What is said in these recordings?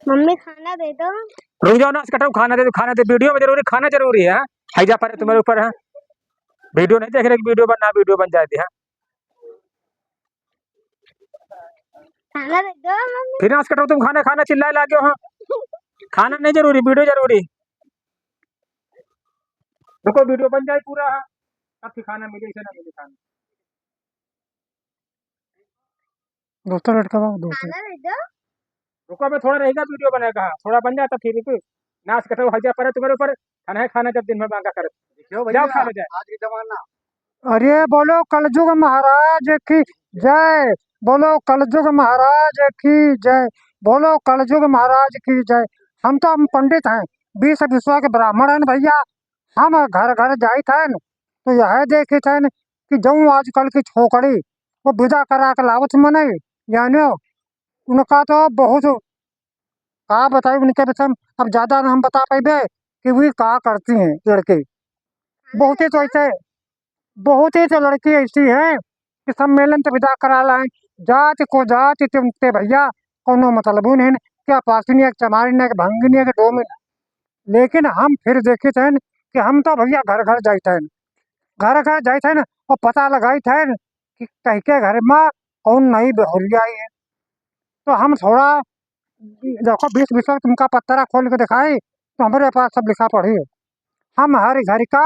Mummy खाना दे दो। रुक जाओ ना, कटाओ, खाना दे दो, खाना दे, वीडियो में जरूरी, खाना जरूरी है। हैजा पर तुम्हारे ऊपर है, वीडियो नहीं देख रहे कि वीडियो बनना, वीडियो बन जाती है। खाना दे दो मम्मी। फिर नाश कटाओ, तुम खाना खाना चिल्लाए लागे हो। खाना नहीं जरूरी, वीडियो जरूरी। देखो वीडियो बन जाए पूरा है, तब फिर खाना मिले से ना मिले खाना। दोस्तों लड़का दोस्तों खाना दे दो। रुको, मैं थोड़ा रहेगा वीडियो बनेगा, थोड़ा बन जाता फिर नाश कटाओ, हैजा पर तुम्हारे ऊपर खाना है, खाना जब दिन में मांगा कर जाओ खा लो जाए। आज के जमाना। अरे बोलो कलयुग महाराज की जय, बोलो कलयुग महाराज की जय, बोलो कलयुग महाराज की जय। हम तो हम पंडित हैं, 20 विश्वा के ब्राह्मण हैं भैया। हम घर घर जाई थे तो यह देखी थे कि जो आजकल की छोकरी वो विदा करा के लावत मने, यानी उनका तो बहुत का बताई उनके विषय में। अब ज्यादा हम बता पाए कि वे का करती हैं लड़की। बहुत ही तो ऐसे, बहुत ही तो लड़की ऐसी है कि सम्मेलन तो विदा करा लाए, जात को जात ते भैया कोनो मतलब नहीं, क्या पासिनी चमारी ने भंगिनी के डोमी। लेकिन हम फिर देखे थे कि हम तो भैया घर घर जाए थे, घर घर जाए थे और पता लगाई थे कि कह के घर में कौन नई बहुरिया आई है। तो हम थोड़ा देखो 20 विषय तुमका पत्तरा खोल के दिखाई तो हमारे पास सब लिखा पढ़ी है। हम हर घर का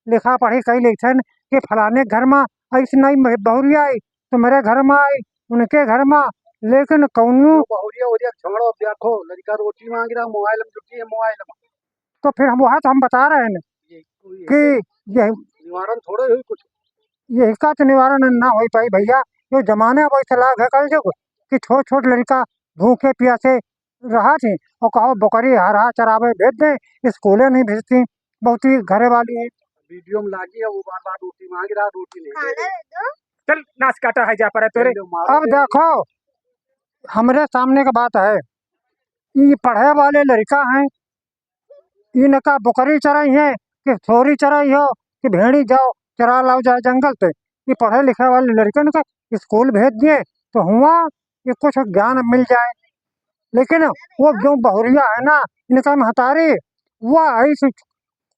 लिखा पढ़ी कई लिखते कि फलाने घर में ऐसी नई बहुरिया आई तो मेरे घर में आई, उनके घर में। लेकिन कौनू बहुरिया हो छोड़ो, देखो लड़का रोटी मांग रहा, मोबाइल में जुटी है, मोबाइल में। तो फिर हम वहाँ तो हम बता रहे हैं कि ये निवारण थोड़े हुई कुछ, ये इसका तो निवारण ना हो पाई भैया। जो जमाने वैसे लाग है कल जो कि छोट छोट लड़का भूखे प्यासे रहा थी और कहो बकरी हरा चरावे भेज दे, स्कूले नहीं भेजती, बहुत ही घरे वाली है। वीडियो में लागी है वो बार बार रोटी मांग रहा, रोटी नहीं दे खाना रही। दे दो। चल नाश काटा है जा पर तेरे। मारो अब दे। देखो हमारे सामने का बात है, ये पढ़े वाले लड़का हैं, इनका बकरी चराई है कि छोरी चराई हो कि भेड़ी जाओ चरा लाओ जाए जंगल पे। ये पढ़े लिखे वाले लड़के का स्कूल भेज दिए तो हुआ ये कुछ ज्ञान मिल जाए। लेकिन वो जो बहुरिया है ना, इनका महतारी वो ऐसी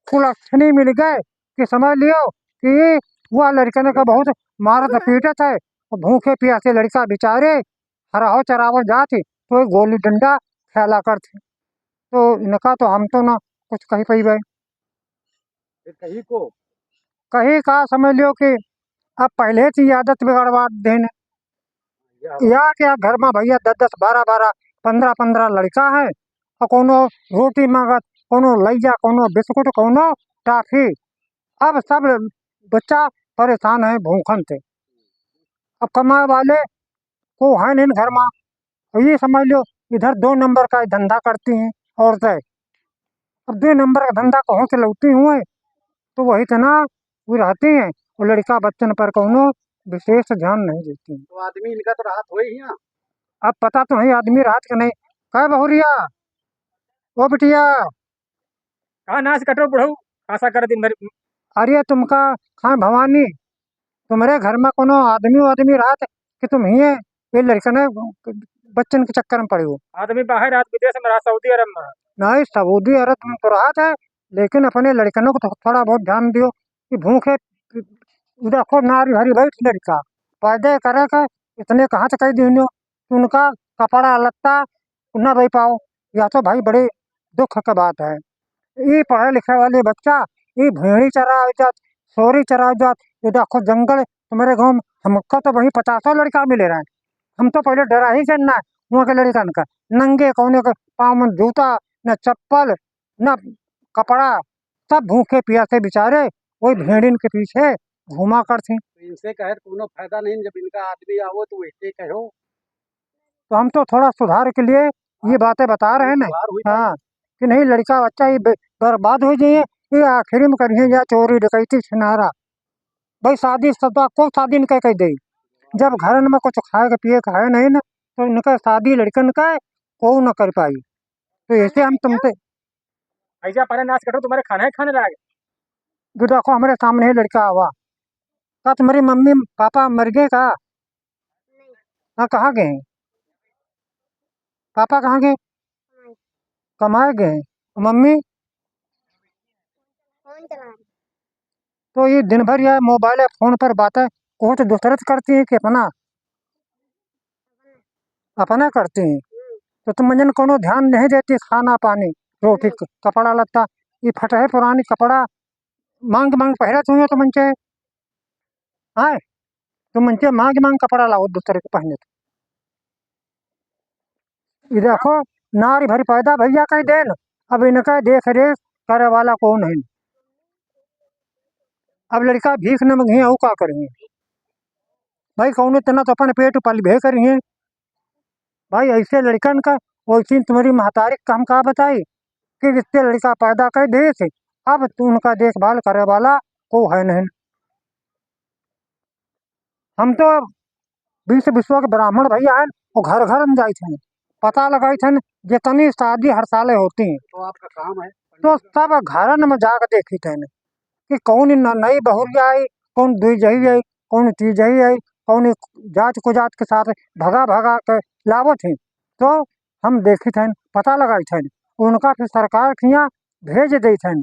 कुलक्षणी मिल गए कि समझ लियो कि वह लड़के का बहुत मारत पीटत है और भूखे प्यासे लड़का बेचारे हराहो चरावो जाती तो एक गोली डंडा खेला करते। तो इनका तो हम तो ना कुछ कही पई गए, कहीं को कहीं का समझ लियो कि अब पहले से आदत बिगड़वा देने या क्या घर में भैया 10-10 12-12 15-15 लड़का है और कोनो रोटी मांगत, कोनो लैया, कोनो बिस्कुट, कोनो टाफी। अब सब बच्चा परेशान है भूखन से। अब कमाए वाले को है नहीं घर में, तो ये समझ लो इधर 2 नंबर का धंधा करती हैं औरतें। अब 2 नंबर का धंधा कहाँ से लौटी हुए तो वही तना वो रहती हैं और लड़का बच्चन पर कोनो विशेष ध्यान नहीं देती हैं। तो आदमी इनका तो राहत हो ही यहाँ। अब पता तो नहीं आदमी रात का नहीं कह बहुरिया ओ बिटिया कहा नाश कटो बुढ़ऊ आशा कर दिन भर। अरे तुमका खाए भवानी तुम्हारे घर में कोनो आदमी रात कि तुम ही है ये लड़का ने बच्चन के चक्कर में पड़े हो। आदमी बाहर रात विदेश में रहा, सऊदी अरब में। नहीं सऊदी अरब में तो राहत है, लेकिन अपने लड़कनों को तो थोड़ा बहुत ध्यान दियो कि भूखे देखो नारी हरी बैठ लड़का पैदे करे का इतने कहाँ से कह दियो उनका कपड़ा लत्ता न दे पाओ, या तो भाई बड़े दुख का बात है। ये पढ़े लिखे वाले बच्चा ये भेड़ी चरा जात, सोरी चरा जात, ये देखो जंगल तुम्हारे गाँव में हमको तो वही 50 लड़का मिले रहे। हम तो पहले डरा ही करना है वहाँ के लड़कन का, नंगे कौने के पाँव में जूता न चप्पल न कपड़ा, सब भूखे प्यासे बेचारे वही भेड़िन के पीछे घुमा करती। तो इनसे कहे तो कोनो फायदा नहीं, जब इनका आदमी आवो तो वैसे कहो। तो हम तो थोड़ा सुधार के लिए ये बातें बता रहे हैं ना, हाँ कि नहीं लड़का बच्चा ये बर्बाद हो जाइए, ये आखिरी में करिए या चोरी डकैती छिनारा। भाई शादी सब को शादी न कह दे, जब घर में कुछ खाए का पिए का है नहीं ना तो इनका शादी लड़कन का को न कर पाई। तो ऐसे हम तुमसे ऐसा पर नाश करो तुम्हारे खाना है खाने लागे। जो देखो हमारे सामने ही लड़का आवा का तुम्हारी मम्मी पापा मर गए का? नहीं। हाँ, कहाँ गए? पापा कहाँ गए? कमाए गए। मम्मी? फोन चला रही। तो ये दिन भर या मोबाइल या फोन पर बातें कुछ दूसरे से करती है कि अपना अपना करती हैं? तो तुम मंजन कोनो ध्यान नहीं देती, खाना पानी रोटी कपड़ा लत्ता ये फटे पुरानी कपड़ा मांग मांग पहरा तुम्हें तो मंचे हाँ तुम मंचे मांग मांग कपड़ा लाओ दूसरे को पहने तो ये देखो नारी भरी पैदा भैया कह देन अब इनका देख रेख करे वाला कौन है? अब लड़का भीख न मंगे वो का करेंगे भाई? कौन इतना तो अपन पेट पल भे करिए भाई ऐसे लड़कन का। वैसी तुम्हारी महतारी का हम का बताई कि इससे लड़का पैदा कर दे थे, अब तू उनका देखभाल करे वाला को है नहीं। हम तो विश्व विश्व के ब्राह्मण भैया हैं वो घर घर में जाए थे पता लगाई थे जितनी शादी हर साल होती हैं तो आपका काम है तो सब घरन में जाकर देखी थे कि कौन नई बहुरिया आई, कौन दुई आई, कौन तीजही आई, कौन जात को जात के साथ भगा भगा के लावत थी। तो हम देखी थे पता लगाई थे उनका फिर सरकार खिया भेज दी थे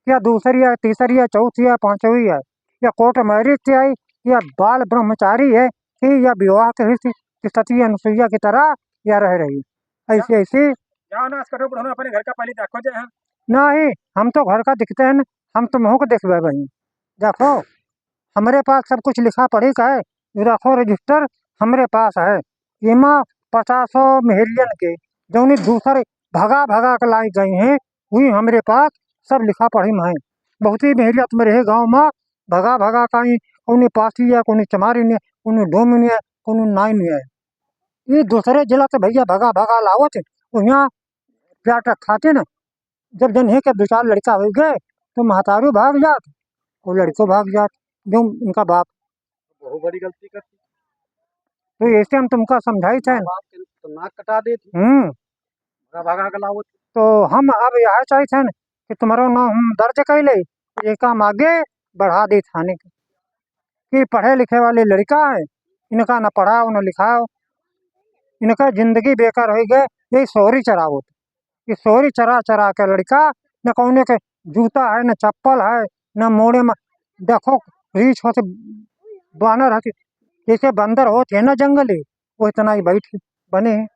या दूसरी है तीसरी है चौथी है पांचवी है या कोर्ट मैरिज से आई या बाल ब्रह्मचारी है कि या विवाह के हिस्से कि सती अनुसुईया की तरह या रह रही ऐसी ऐसी अपने घर का पहले देखो जो है नहीं। हम तो घर का दिखते हैं हम तो मुँह को देखबे भाई देखो हमारे पास सब कुछ लिखा पढ़ी का है ये रखो रजिस्टर हमारे पास है इमा 50 मेहरियन के जो दूसरे भगा भगा के लाई गई हैं वही हमारे पास सब लिखा पढ़ी में है। बहुत ही मेहरिया तुम्हारे है गाँव में भगा भगा का कोई पासी है कोई चमारी नहीं है कोई डोमिनी है कोई नाइन है ये दूसरे जिला से भैया भगा भगा लावत यहाँ प्याट खाते ना जब जन के विचार लड़का हो गए तो महतारू भाग जात वो लड़को भाग जात जो उनका बाप। बहुत बड़ी गलती करती तो ऐसे हम तुमका समझाई थे बाप के तो नाक कटा देती भगा भगा के लावत तो हम अब यह चाहते हैं कि तुम्हारा नाम हम दर्ज कर ले ये काम आगे बढ़ा दे थाने के कि पढ़े लिखे वाले लड़का है इनका न पढ़ाओ न लिखाओ इनका जिंदगी बेकार हो गए यही सोरी चरावो ये सोरी चरा चरा के लड़का न कौने के जूता है न चप्पल है न मोड़े में देखो रीछ होते बानर होते जैसे बंदर होते है ना जंगली वो इतना ही बैठ बने हैं।